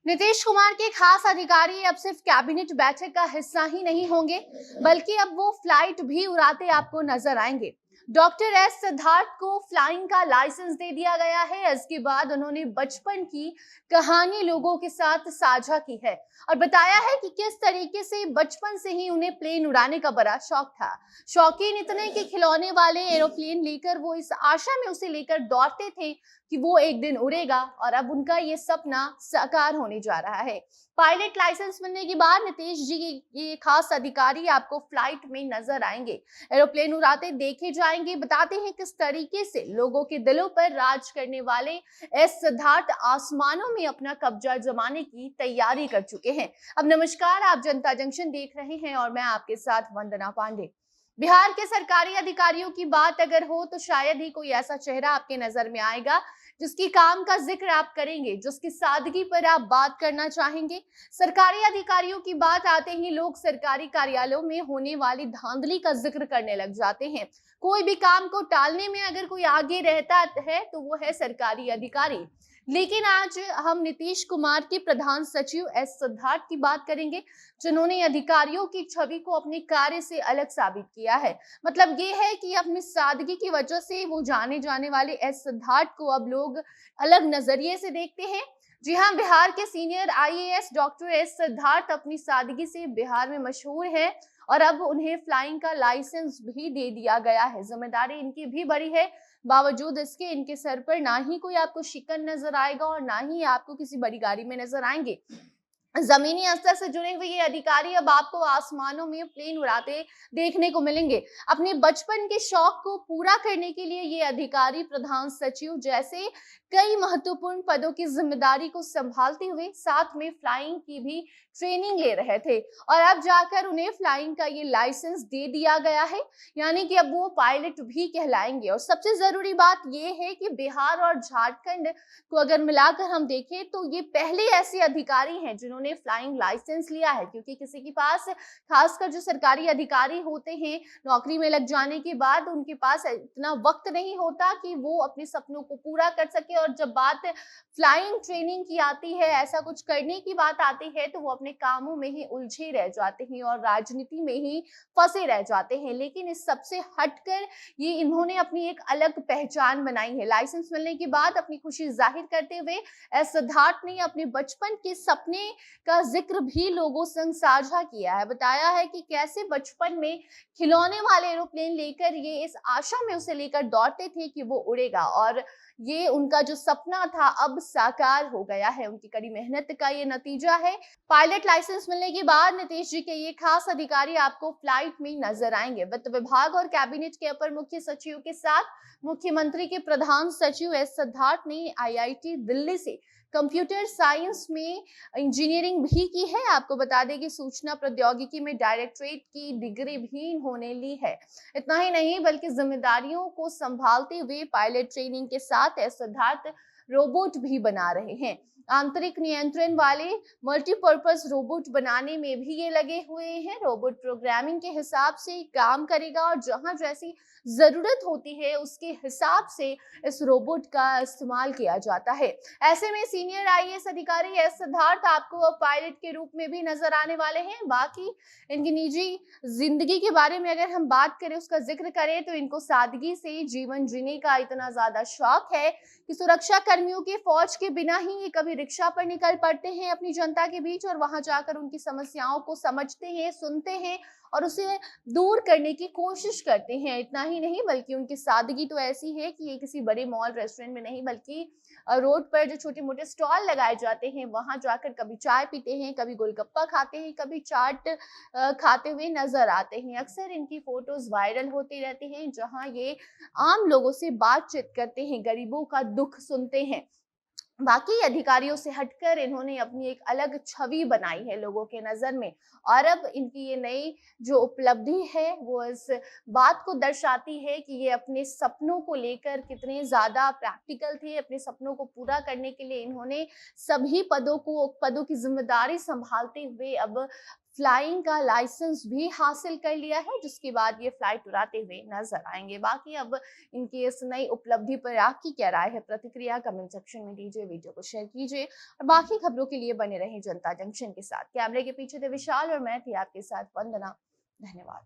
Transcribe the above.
नीतीश कुमार के खास अधिकारी अब सिर्फ कैबिनेट बैठक का हिस्सा ही नहीं होंगे, बल्कि अब वो फ्लाइट भी उड़ाते आपको नजर आएंगे। डॉक्टर एस सिद्धार्थ को फ्लाइंग का लाइसेंस दे दिया गया है। इसके बाद उन्होंने बचपन की कहानी लोगों के साथ साझा की है और बताया है कि किस तरीके से बचपन से ही उन्हें प्लेन उड़ाने का बड़ा शौक था। शौकीन इतने कि खिलौने वाले एरोप्लेन लेकर वो इस आशा में उसे लेकर दौड़ते थे कि वो एक दिन उड़ेगा, और अब उनका ये सपना साकार होने जा रहा है। पायलट लाइसेंस मिलने के बाद नीतीश जी के ये खास अधिकारी आपको फ्लाइट में नजर आएंगे, एरोप्लेन उड़ाते देखे जाएंगे। बताते हैं किस तरीके से लोगों के दिलों पर राज करने वाले एस सिद्धार्थ आसमानों में अपना कब्जा जमाने की तैयारी कर चुके हैं। अब नमस्कार, आप जनता जंक्शन देख रहे हैं और मैं आपके साथ वंदना पांडे। बिहार के सरकारी अधिकारियों की बात अगर हो तो शायद ही कोई ऐसा चेहरा आपके नजर में आएगा जिसकी काम का जिक्र आप करेंगे, जिसकी सादगी पर आप बात करना चाहेंगे। सरकारी अधिकारियों की बात आते ही लोग सरकारी कार्यालयों में होने वाली धांधली का जिक्र करने लग जाते हैं। कोई भी काम को टालने में अगर कोई आगे रहता है तो वो है सरकारी अधिकारी। लेकिन आज हम नीतीश कुमार के प्रधान सचिव एस सिद्धार्थ की बात करेंगे, जिन्होंने अधिकारियों की छवि को अपने कार्य से अलग साबित किया है। मतलब ये है कि अपनी सादगी की वजह से वो जाने जाने वाले एस सिद्धार्थ को अब लोग अलग नजरिए से देखते हैं। जी हाँ, बिहार के senior IAS doctor S Siddharth अपनी सादगी से बिहार में मशहूर है और अब उन्हें फ्लाइंग का लाइसेंस भी दे दिया गया है। जिम्मेदारी इनकी भी बड़ी है, बावजूद इसके इनके सर पर ना ही कोई आपको शिकन नजर आएगा और ना ही आपको किसी बड़ी गाड़ी में नजर आएंगे। जमीनी स्तर से जुड़े हुए ये अधिकारी अब आपको आसमानों में प्लेन उड़ाते देखने को मिलेंगे। अपने बचपन के शौक को पूरा करने के लिए ये अधिकारी प्रधान सचिव जैसे कई महत्वपूर्ण पदों की जिम्मेदारी को संभालते हुए साथ में फ्लाइंग की भी ट्रेनिंग ले रहे थे, और अब जाकर उन्हें फ्लाइंग का ये लाइसेंस दे दिया गया है। यानी कि अब वो पायलट भी कहलाएंगे। और सबसे जरूरी बात ये है कि बिहार और झारखंड को अगर मिलाकर हम देखें तो ये पहले ऐसे अधिकारी हैं जिन्होंने फ्लाइंग लाइसेंस लिया है, क्योंकि किसी के पास, खासकर जो सरकारी अधिकारी होते हैं, नौकरी में लग जाने के बाद उनके पास इतना वक्त नहीं होता कि वो अपने सपनों को पूरा कर सके। और जब बात फ्लाइंग ट्रेनिंग की आती है, ऐसा कुछ करने की बात आती है, तो वो अपने कामों में ही उलझे रह जाते हैं और राजनीति में ही फंसे रह जाते हैं। लेकिन इस सबसे हटकर ये इन्होंने अपनी एक अलग पहचान बनाई है। लाइसेंस मिलने के बाद अपनी खुशी जाहिर करते हुए एस सिद्धार्थ ने अपने बचपन के सपने का जिक्र भी लोगों संग साझा किया है। बताया है कि कैसे बचपन में खिलौने वाले एरोप्लेन लेकर ये इस आशा में उसे लेकर दौड़ते थे कि वो उड़ेगा, और ये उनका जो सपना था अब साकार हो गया है। उनकी कड़ी मेहनत का ये नतीजा है। पायलट लाइसेंस मिलने के बाद नीतीश जी के ये खास अधिकारी आपको फ्लाइट में नजर आएंगे। वित्त विभाग और कैबिनेट के अपर मुख्य सचिव के साथ मुख्यमंत्री के प्रधान सचिव एस सिद्धार्थ ने आईआईटी दिल्ली से कंप्यूटर साइंस में इंजीनियरिंग भी की है। आपको बता दें कि सूचना प्रौद्योगिकी में डायरेक्टरेट की डिग्री भी इन्होंने ली है। इतना ही नहीं बल्कि जिम्मेदारियों को संभालते हुए पायलट ट्रेनिंग के साथ एस सिद्धार्थ रोबोट भी बना रहे हैं। आंतरिक नियंत्रण वाले मल्टीपर्पज रोबोट बनाने में भी ये लगे हुए हैं। रोबोट प्रोग्रामिंग के हिसाब से काम करेगा और जहां जैसी जरूरत होती है उसके हिसाब से इस रोबोट का इस्तेमाल किया जाता है। ऐसे में सीनियर आईएएस अधिकारी एस सिद्धार्थ आपको अब पायलट के रूप में भी नजर आने वाले हैं। बाकी इनकी निजी जिंदगी के बारे में अगर हम बात करें, उसका जिक्र करें, तो इनको सादगी से जीवन जीने का इतना ज्यादा शौक है कि सुरक्षा कर्मियों के फौज के बिना ही ये कभी रिक्शा पर निकल पड़ते हैं अपनी जनता के बीच, और वहां जाकर उनकी समस्याओं को समझते हैं, सुनते हैं और उसे दूर करने की कोशिश करते हैं। इतना ही नहीं बल्कि उनकी सादगी तो ऐसी है कि ये किसी बड़े मॉल रेस्टोरेंट में नहीं, बल्कि रोड पर जो छोटे मोटे स्टॉल लगाए जाते हैं वहां जाकर कभी चाय पीते हैं, कभी गोलगप्पा खाते हैं, कभी चाट खाते हुए नजर आते हैं। अक्सर इनकी फोटोज वायरल होती रहती हैं जहां ये आम लोगों से बातचीत करते हैं, गरीबों का दुख सुनते हैं। बाकी अधिकारियों से हटकर इन्होंने अपनी एक अलग छवि बनाई है लोगों के नजर में, और अब इनकी ये नई जो उपलब्धि है वो इस बात को दर्शाती है कि ये अपने सपनों को लेकर कितने ज्यादा प्रैक्टिकल थे। अपने सपनों को पूरा करने के लिए इन्होंने सभी पदों की जिम्मेदारी संभालते हुए अब फ्लाइंग का लाइसेंस भी हासिल कर लिया है, जिसके बाद ये फ्लाइट उड़ाते हुए नजर आएंगे। बाकी अब इनकी इस नई उपलब्धि पर आपकी क्या राय है, प्रतिक्रिया कमेंट सेक्शन में दीजिए, वीडियो को शेयर कीजिए और बाकी खबरों के लिए बने रहें जनता जंक्शन के साथ। कैमरे के पीछे थे विशाल और मैं थी आपके साथ वंदना। धन्यवाद।